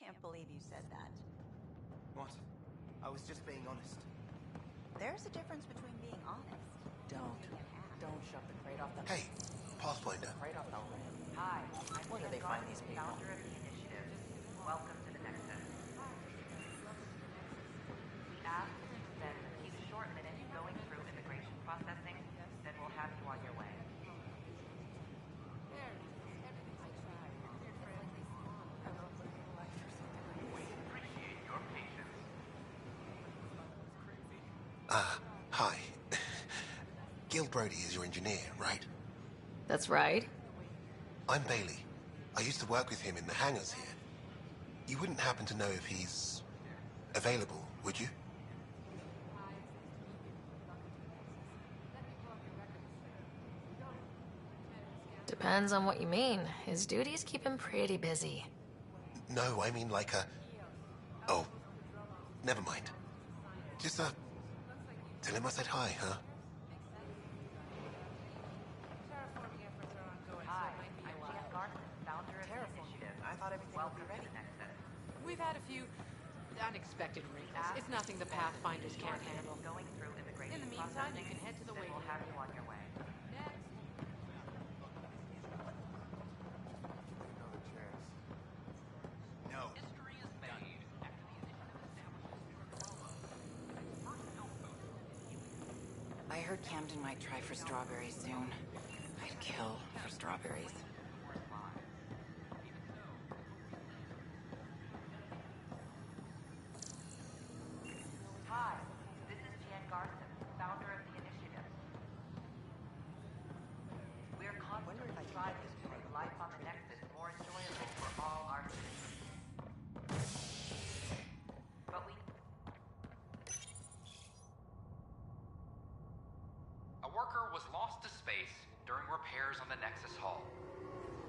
Can't believe you said that. What? I was just being honest. There's a difference between being honest. Don't shut the crate off the... Hey, Pathfinder. Crate off the... Hi, Where do they find these people? founder of the initiative. Welcome to the Nexus. We ask that you spend a few short minutes going through immigration processing, then we'll have you on your way. We appreciate your patience. Hi. Gil Brody is your engineer, right? That's right. I'm Bailey. I used to work with him in the hangars here. You wouldn't happen to know if he's available, would you? Depends on what you mean. His duties keep him pretty busy. No, I mean like a... Oh, never mind. Just, tell him I said hi, huh? Hi, I'm Jan Garson, founder of the initiative. I thought everything would be ready. We've had a few unexpected wrinkles. It's nothing the Pathfinders can't handle. Going through immigration In the meantime, you processing, can head to the then waiting we'll have room. you on your way. No. History is made after the initiative established I heard Camden might try for strawberries soon. I'd kill for strawberries. Hi, this is Jan Garson, founder of the initiative. We're constantly striving to make life on the Nexus more enjoyable for all our citizens. But we... A worker was lost to space during repairs on the Nexus hull.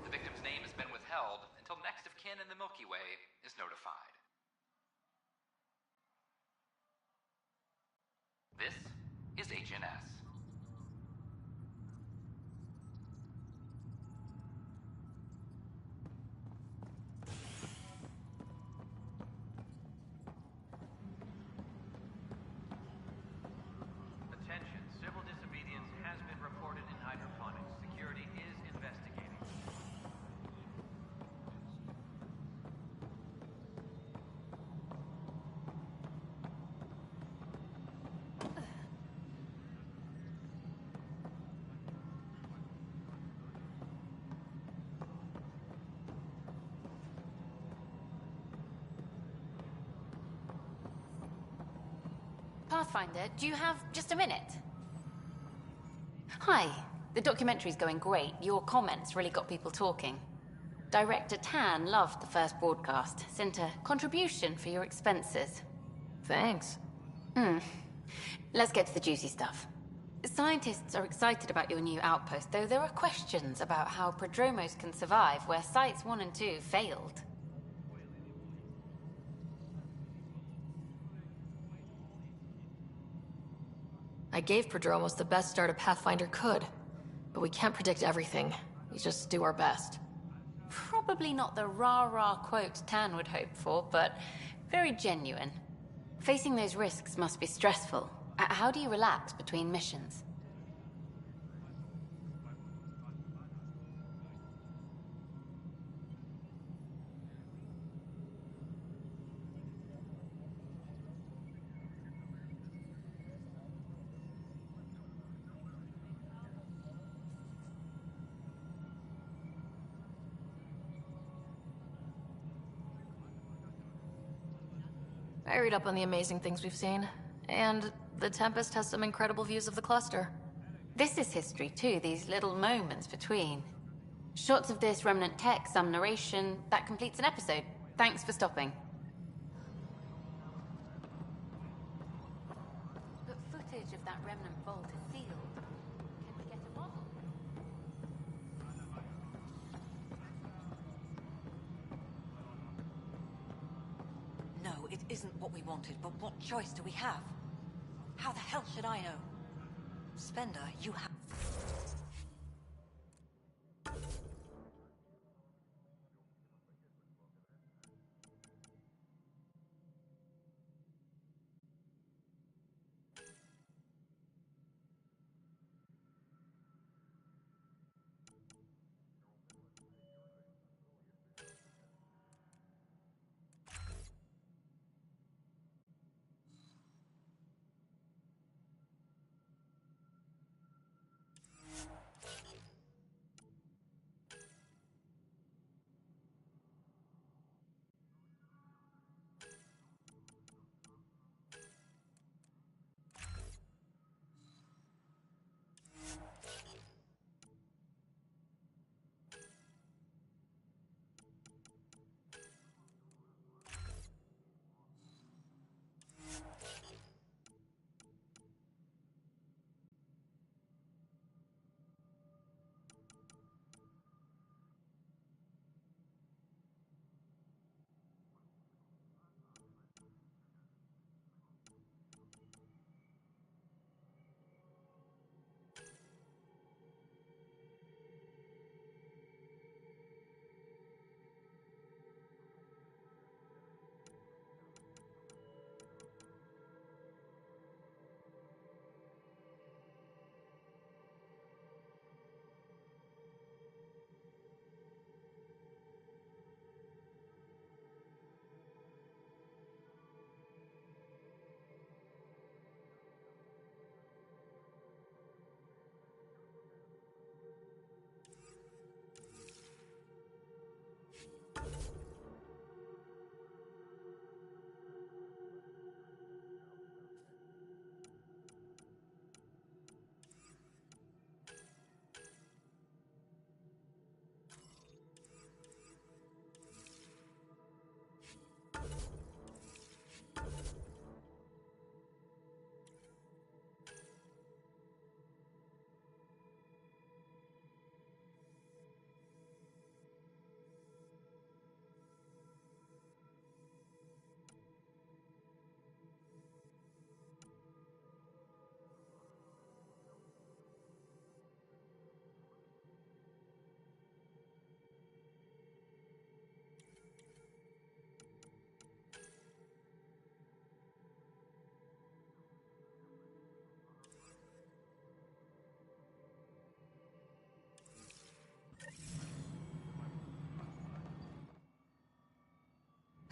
The victim's name has been withheld until next of kin in the Milky Way is notified. This is HNS. Attention, civil disobedience has been reported in hydroponics. Security is investigating. Pathfinder, do you have just a minute? Hi. The documentary's going great. Your comments really got people talking. Director Tan loved the first broadcast. Sent a contribution for your expenses. Thanks. Let's get to the juicy stuff. Scientists are excited about your new outpost, though there are questions about how prodromos can survive where Sites 1 and 2 failed. I gave Prodromos the best start a Pathfinder could, but we can't predict everything. We just do our best. Probably not the rah-rah quote Tan would hope for, but very genuine. Facing those risks must be stressful. How do you relax between missions? I read up on the amazing things we've seen, and the Tempest has some incredible views of the cluster. This is history too, these little moments between. Shots of this remnant tech, some narration, that completes an episode. Thanks for stopping. But footage of that remnant vault is sealed. Can we get a model? No, it isn't what we wanted, but what choice do we have? How the hell should I know? Spender, you have...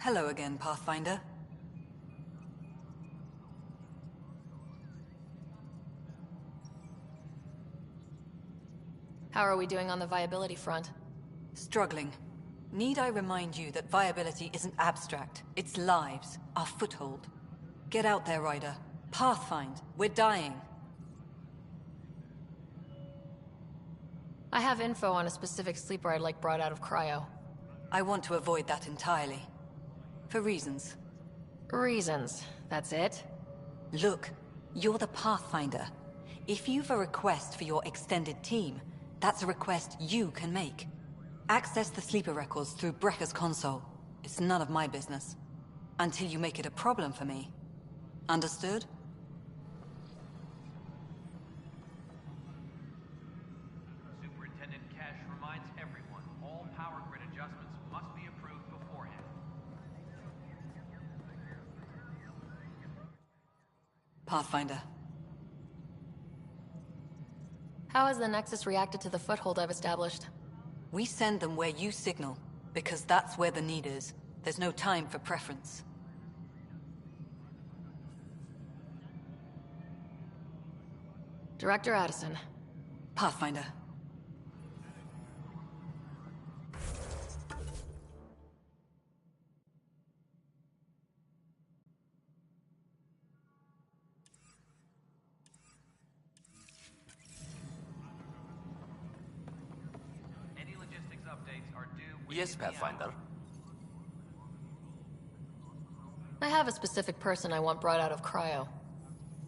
Hello again, Pathfinder. How are we doing on the viability front? Struggling. Need I remind you that viability isn't abstract? It's lives, our foothold. Get out there, Ryder. Pathfind. We're dying. I have info on a specific sleeper I'd like brought out of cryo. I want to avoid that entirely. For reasons. Reasons, that's it? Look, you're the Pathfinder. If you've a request for your extended team, that's a request you can make. Access the sleeper records through Brekker's console. It's none of my business. Until you make it a problem for me. Understood? Superintendent Cash reminds everyone, all power grid adjustments must be approved beforehand. Pathfinder. How has the Nexus reacted to the foothold I've established? We send them where you signal, because that's where the need is. There's no time for preference. Director Addison. Pathfinder. Any logistics updates are due within Yes, the hour. Pathfinder. I have a specific person I want brought out of cryo.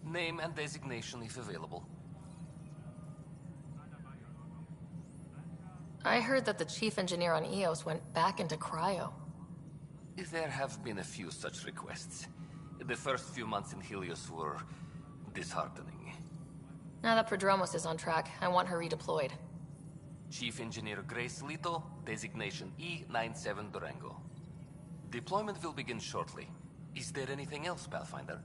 Name and designation if available. I heard that the chief engineer on EOS went back into cryo. There have been a few such requests. The first few months in Helios were disheartening. Now that Prodromos is on track, I want her redeployed. Chief Engineer Grace Lito, designation E97 Durango. Deployment will begin shortly. Is there anything else, Pathfinder?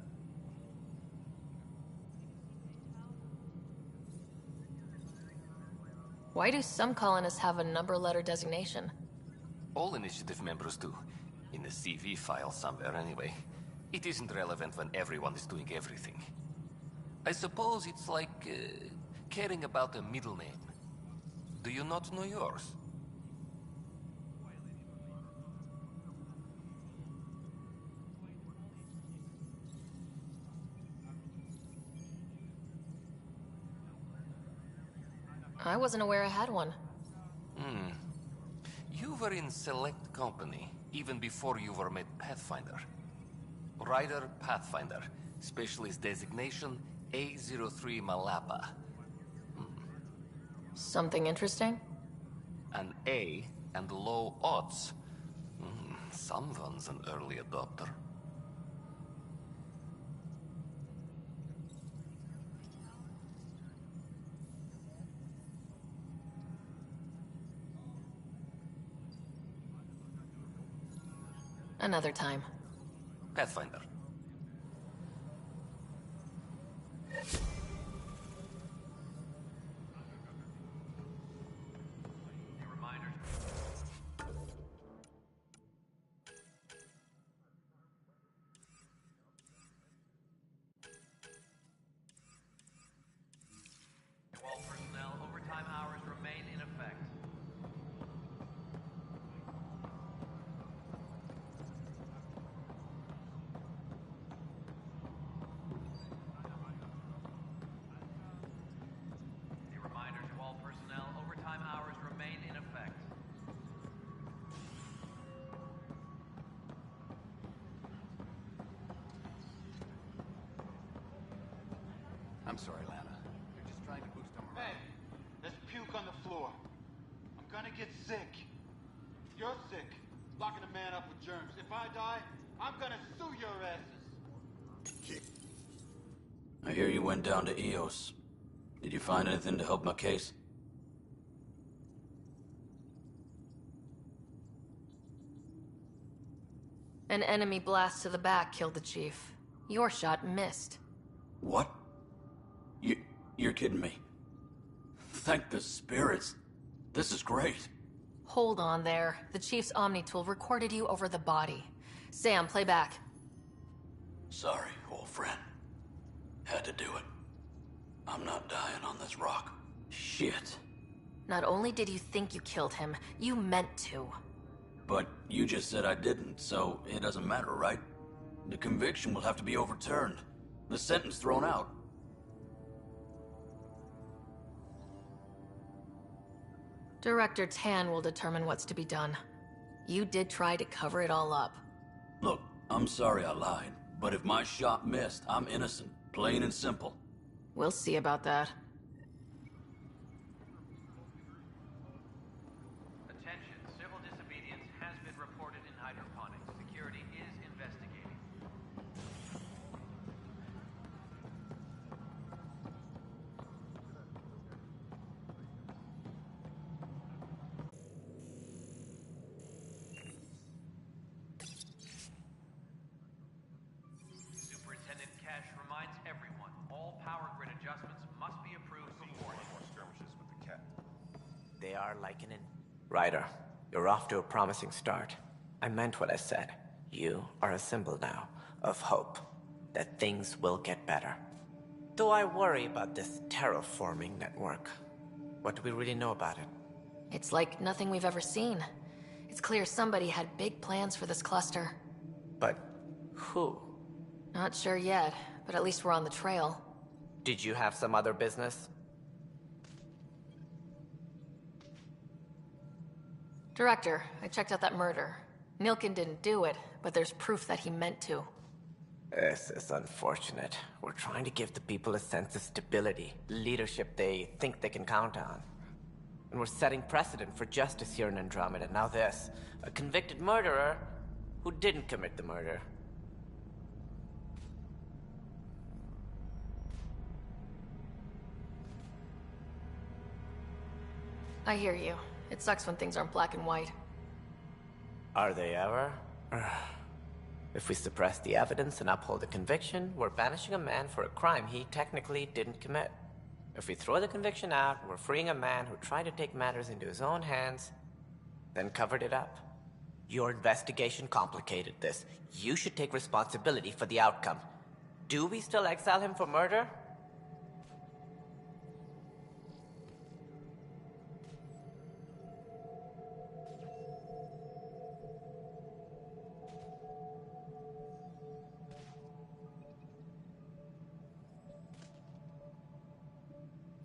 Why do some colonists have a number letter designation? All initiative members do. In the CV file somewhere, anyway. It isn't relevant when everyone is doing everything. I suppose it's like caring about a middle name. Do you not know yours? I wasn't aware I had one. You were in select company, even before you were made Pathfinder. Ryder Pathfinder, specialist designation A03 Malapa. Something interesting? An A and low odds. Someone's an early adopter. Another time. Pathfinder. All personnel overtime hours remain in effect. A reminder to all personnel, overtime hours remain in effect. I'm sorry, Lana. You're just trying to boost our morale. Hey, there's puke on the floor. I'm gonna get sick. You're sick, locking a man up with germs. If I die, I'm gonna sue your asses. I hear you went down to EOS. Did you find anything to help my case? An enemy blast to the back killed the chief. Your shot missed. What? You're kidding me. Thank the spirits. This is great. Hold on there. The chief's Omni tool recorded you over the body. Sam, play back. Sorry, old friend. Had to do it. I'm not dying on this rock. Shit. Not only did you think you killed him, you meant to. But you just said I didn't, so it doesn't matter, right? The conviction will have to be overturned. The sentence thrown out. Director Tan will determine what's to be done. You did try to cover it all up. Look, I'm sorry I lied, but if my shot missed, I'm innocent. Plain and simple. We'll see about that. Attention, civil disobedience has been reported in hydroponics. Security is investigating. Superintendent Cash reminds everyone, all power grid adjustments must be approved before. They are likening. Ryder, you're off to a promising start. I meant what I said. You are a symbol now of hope that things will get better. Though I worry about this terraforming network. What do we really know about it? It's like nothing we've ever seen. It's clear somebody had big plans for this cluster. But who? Not sure yet, but at least we're on the trail. Did you have some other business? Director, I checked out that murder. Nilkin didn't do it, but there's proof that he meant to. This is unfortunate. We're trying to give the people a sense of stability, leadership they think they can count on. And we're setting precedent for justice here in Andromeda. Now this, a convicted murderer who didn't commit the murder. I hear you. It sucks when things aren't black and white. Are they ever? If we suppress the evidence and uphold the conviction, we're banishing a man for a crime he technically didn't commit. If we throw the conviction out, we're freeing a man who tried to take matters into his own hands, then covered it up. Your investigation complicated this. You should take responsibility for the outcome. Do we still exile him for murder?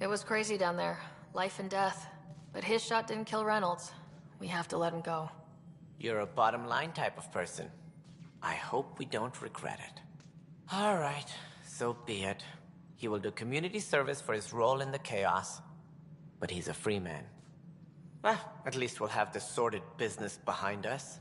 It was crazy down there. Life and death. But his shot didn't kill Reynolds. We have to let him go. You're a bottom line type of person. I hope we don't regret it. All right, so be it. He will do community service for his role in the chaos. But he's a free man. Well, at least we'll have the sordid business behind us.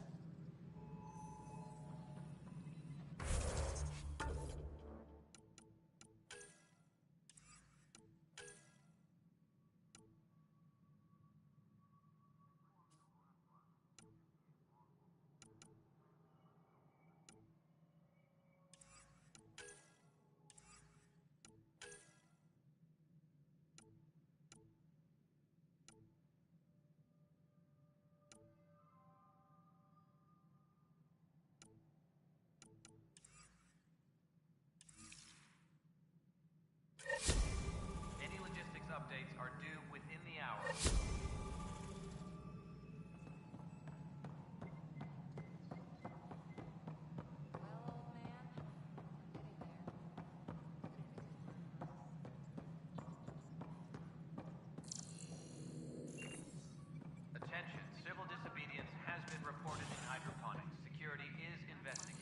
Any logistics updates are due within the hour. Attention, civil disobedience has been reported in hydroponics. Security is investigating.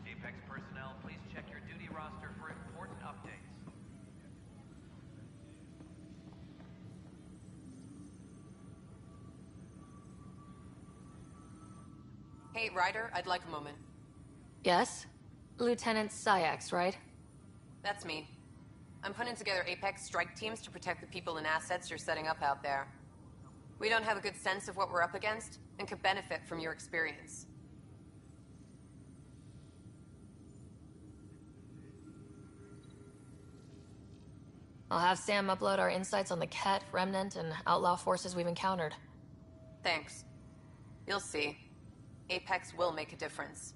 Apex personnel, please check your duty roster for important updates. Hey, Ryder, I'd like a moment. Yes? Lieutenant Syax, right? That's me. I'm putting together Apex strike teams to protect the people and assets you're setting up out there. We don't have a good sense of what we're up against, and could benefit from your experience. I'll have Sam upload our insights on the Ket, Remnant, and outlaw forces we've encountered. Thanks. You'll see. Apex will make a difference.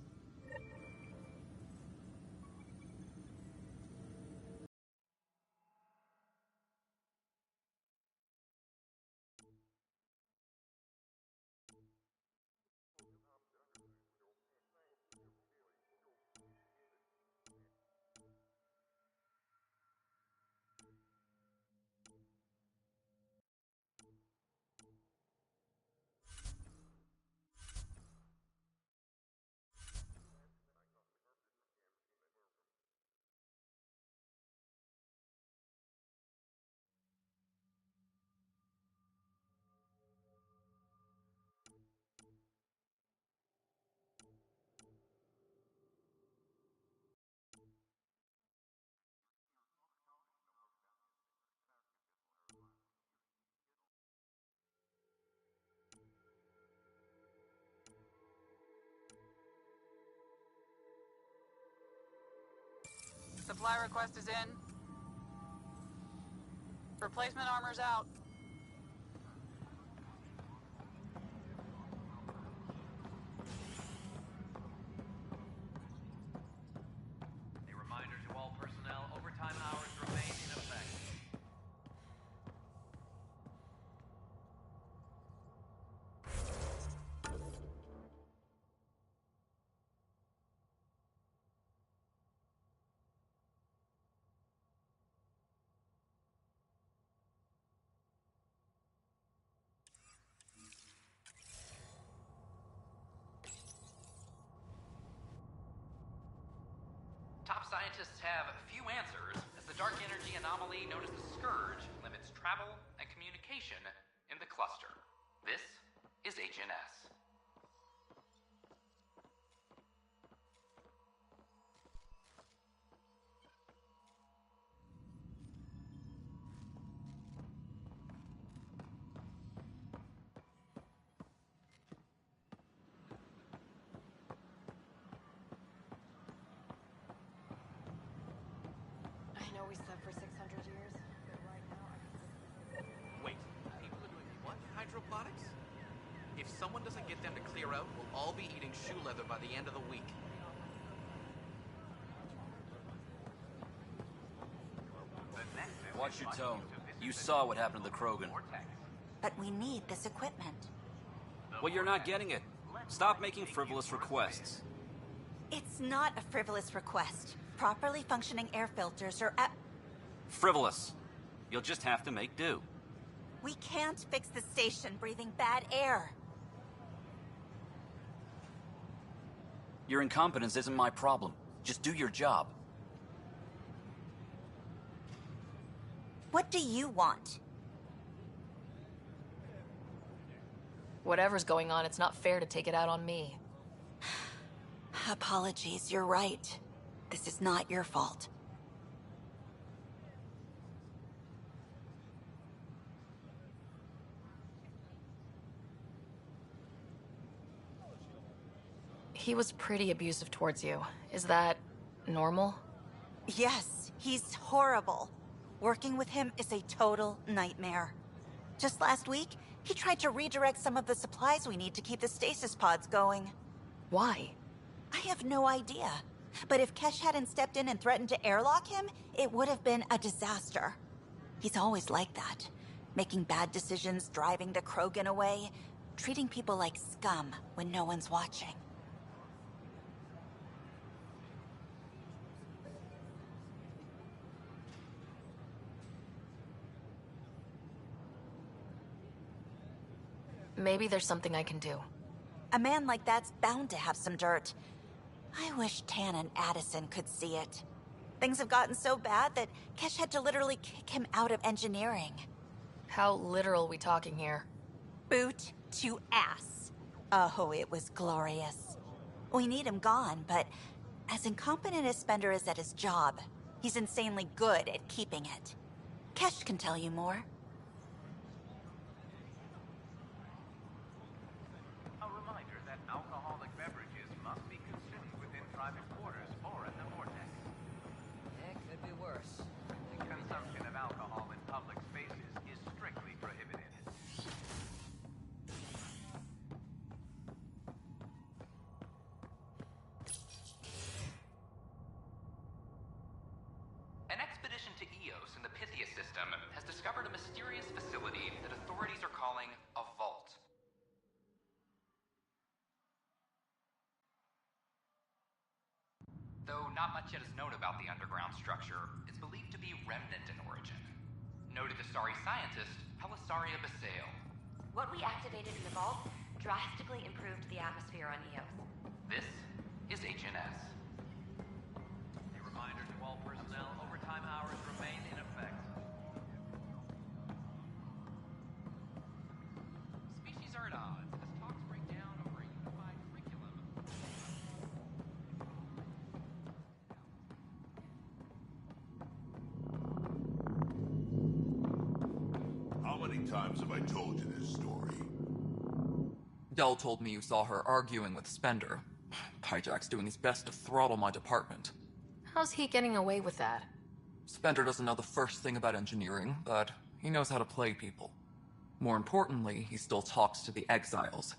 Supply request is in. Replacement armor's out. A reminder to all personnel, overtime hours remain in effect. Top scientists have few answers, as the dark energy anomaly known as the Scourge limits travel and communication in the cluster. This is HNS. I know we slept for 600 years, but right now Wait, people are doing what? Hydroponics? If someone doesn't get them to clear out, we'll all be eating shoe leather by the end of the week. Watch your tone. You saw what happened to the Krogan. But we need this equipment. Well, you're not getting it. Stop making frivolous requests. It's not a frivolous request. Properly functioning air filters are at... Frivolous. You'll just have to make do. We can't fix the station breathing bad air. Your incompetence isn't my problem. Just do your job. What do you want? Whatever's going on, it's not fair to take it out on me. Apologies, you're right. This is not your fault. He was pretty abusive towards you. Is that normal? Yes, he's horrible. Working with him is a total nightmare. Just last week, he tried to redirect some of the supplies we need to keep the stasis pods going. Why? I have no idea. But if Kesh hadn't stepped in and threatened to airlock him, it would have been a disaster. He's always like that. Making bad decisions, driving the Krogan away, treating people like scum when no one's watching. Maybe there's something I can do. A man like that's bound to have some dirt. I wish Tan and Addison could see it. Things have gotten so bad that Kesh had to literally kick him out of engineering. How literal we talking here? Boot to ass. Oh, it was glorious. We need him gone, but as incompetent as Spender is at his job, he's insanely good at keeping it. Kesh can tell you more. A reminder that alcoholic beverages must be consumed within private quarters or at the vortex. It could be worse. Consumption of alcohol not much yet is known about the underground structure. It's believed to be remnant in origin. Noted Asari scientist, Helisaria Basale. What we activated in the vault drastically improved the atmosphere on Eos. This is HNS. A reminder to all personnel, overtime hours remain in effect. Species are at odds as talks break down over a unified curriculum. How many times have I told you this story? Dell told me you saw her arguing with Spender. Hijack's doing his best to throttle my department. How's he getting away with that? Spender doesn't know the first thing about engineering, but he knows how to play people. More importantly, he still talks to the exiles.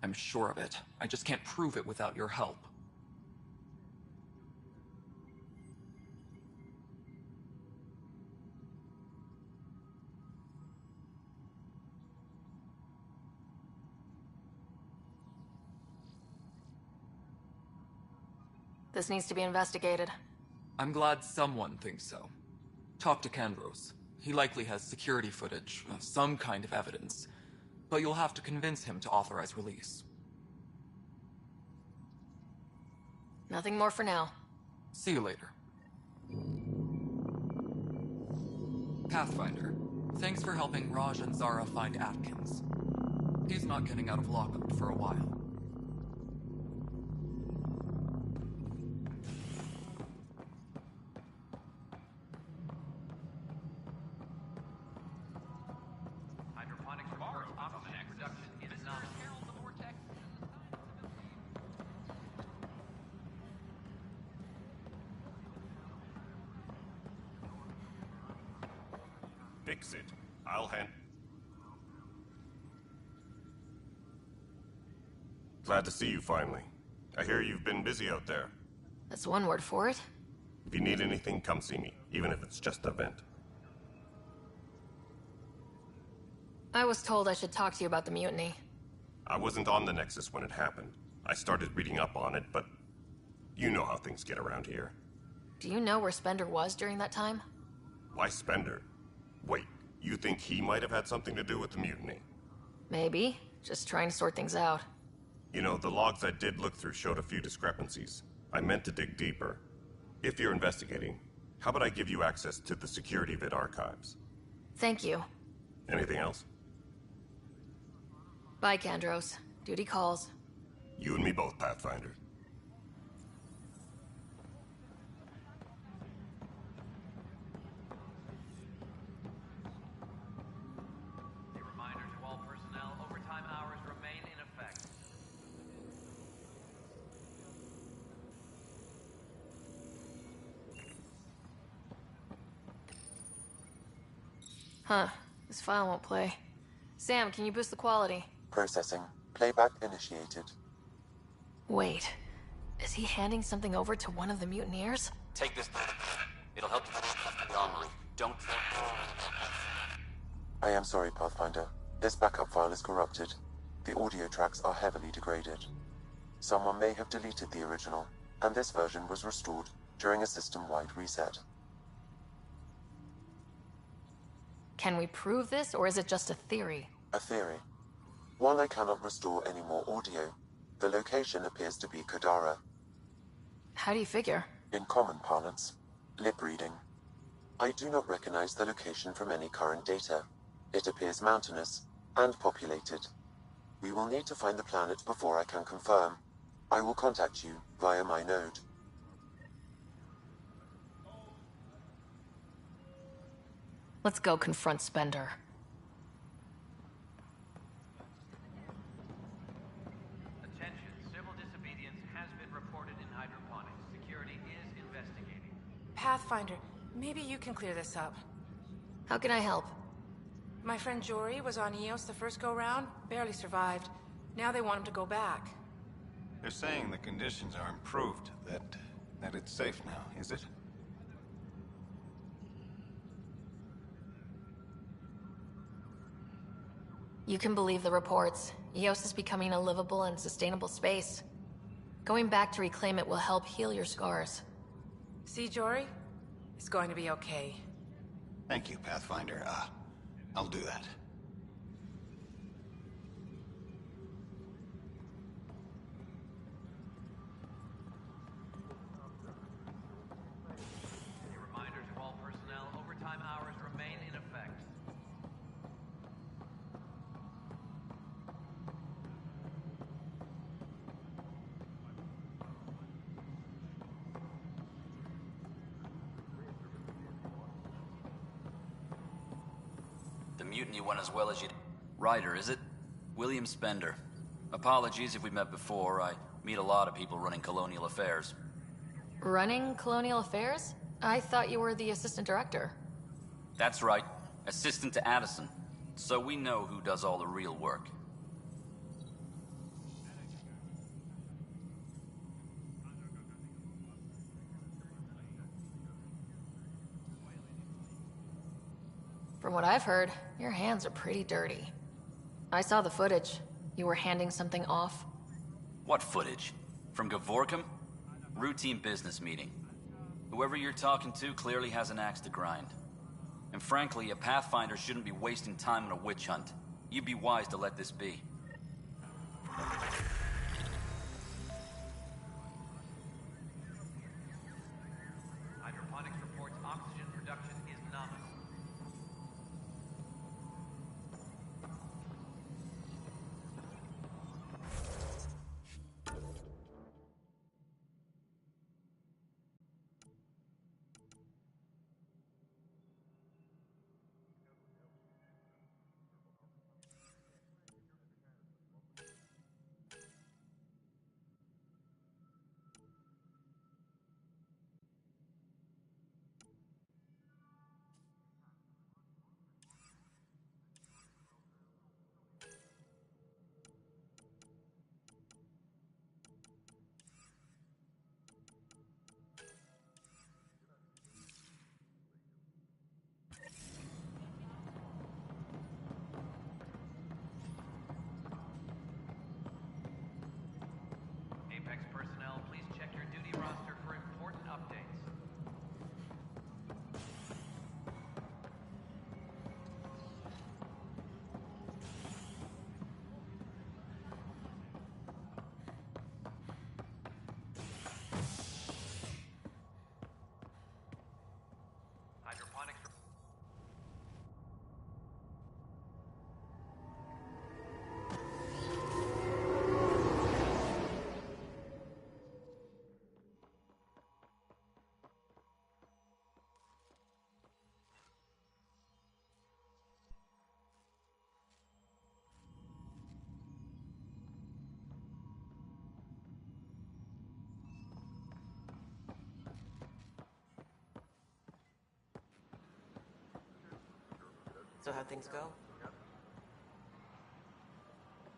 I'm sure of it. I just can't prove it without your help. This needs to be investigated. I'm glad someone thinks so. Talk to Kandros. He likely has security footage, some kind of evidence. But you'll have to convince him to authorize release. Nothing more for now. See you later. Pathfinder, thanks for helping Raj and Zara find Atkins. He's not getting out of lockup for a while. Fix it. I'll hand... Glad to see you finally. I hear you've been busy out there. That's one word for it. If you need anything, come see me, even if it's just a vent. I was told I should talk to you about the mutiny. I wasn't on the Nexus when it happened. I started reading up on it, but you know how things get around here. Do you know where Spender was during that time? Why Spender? Wait, you think he might have had something to do with the mutiny? Maybe. Just trying to sort things out. You know, the logs I did look through showed a few discrepancies. I meant to dig deeper. If you're investigating, how about I give you access to the security vid archives? Thank you. Anything else? Bye, Kandros. Duty calls. You and me both, Pathfinder. Huh. This file won't play. Sam, can you boost the quality? Processing. Playback initiated. Wait. Is he handing something over to one of the mutineers? Take this. It'll help you the armory. Don't... I am sorry, Pathfinder. This backup file is corrupted. The audio tracks are heavily degraded. Someone may have deleted the original, and this version was restored during a system-wide reset. Can we prove this, or is it just a theory? A theory. While I cannot restore any more audio, the location appears to be Kadara. How do you figure? In common parlance, lip reading. I do not recognize the location from any current data. It appears mountainous and populated. We will need to find the planet before I can confirm. I will contact you via my node. Let's go confront Spender. Attention, civil disobedience has been reported in hydroponics. Security is investigating. Pathfinder, maybe you can clear this up. How can I help? My friend Jory was on Eos the first go-round, barely survived. Now they want him to go back. They're saying the conditions are improved, that it's safe now, is it? You can believe the reports. Eos is becoming a livable and sustainable space. Going back to reclaim it will help heal your scars. See, Jory? It's going to be okay. Thank you, Pathfinder. I'll do that. A reminder to all personnel, overtime hours remain in effect. The mutiny went as well as you'd... Ryder, is it? William Spender. Apologies if we met before. I meet a lot of people running colonial affairs. Running Colonial Affairs? I thought you were the assistant director. That's right. Assistant to Addison. So we know who does all the real work. From what I've heard, your hands are pretty dirty. I saw the footage. You were handing something off. What footage? From Gavorkum? Routine business meeting. Whoever you're talking to clearly has an axe to grind. And frankly, a Pathfinder shouldn't be wasting time on a witch hunt. You'd be wise to let this be. Hydroponics reports oxygen production is nominal. Apex personnel, please check your duty roster for important updates. Hydroponics. So how'd things go?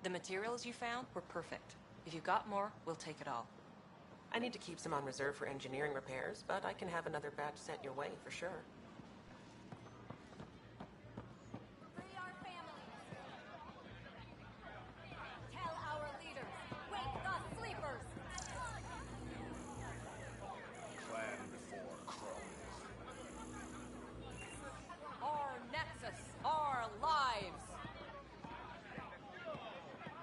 The materials you found were perfect. If you got more, we'll take it all. I need to keep some on reserve for engineering repairs, but I can have another batch sent your way for sure. Tell our leaders, wake the sleepers! Plan before crows. Our nexus, our lives!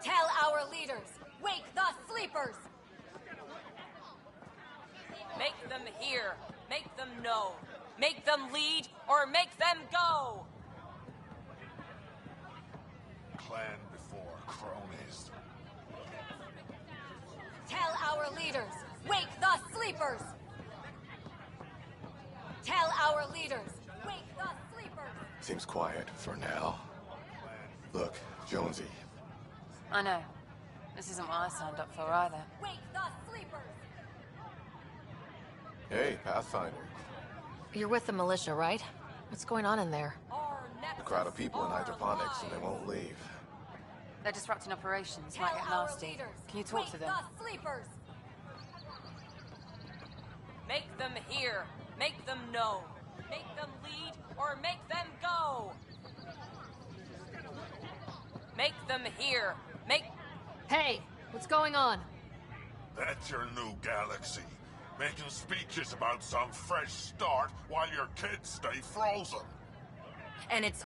Tell our leaders, wake the sleepers! Make them hear, make them know, make them lead, or make them go! Clan before cronies. Tell our leaders, wake the sleepers! Tell our leaders, wake the sleepers! Seems quiet for now. Look, Jonesy. I know. This isn't what I signed up for either. Wake the sleepers! Hey, Pathfinder. You're with the militia, right? What's going on in there? A crowd of people in hydroponics and they won't leave. They're disrupting operations. Might get nasty. Can you talk to them? The sleepers! Make them hear, make them know, make them lead, or make them go! Make them hear, make... Hey, what's going on? That's your new galaxy. making speeches about some fresh start while your kids stay frozen. And it's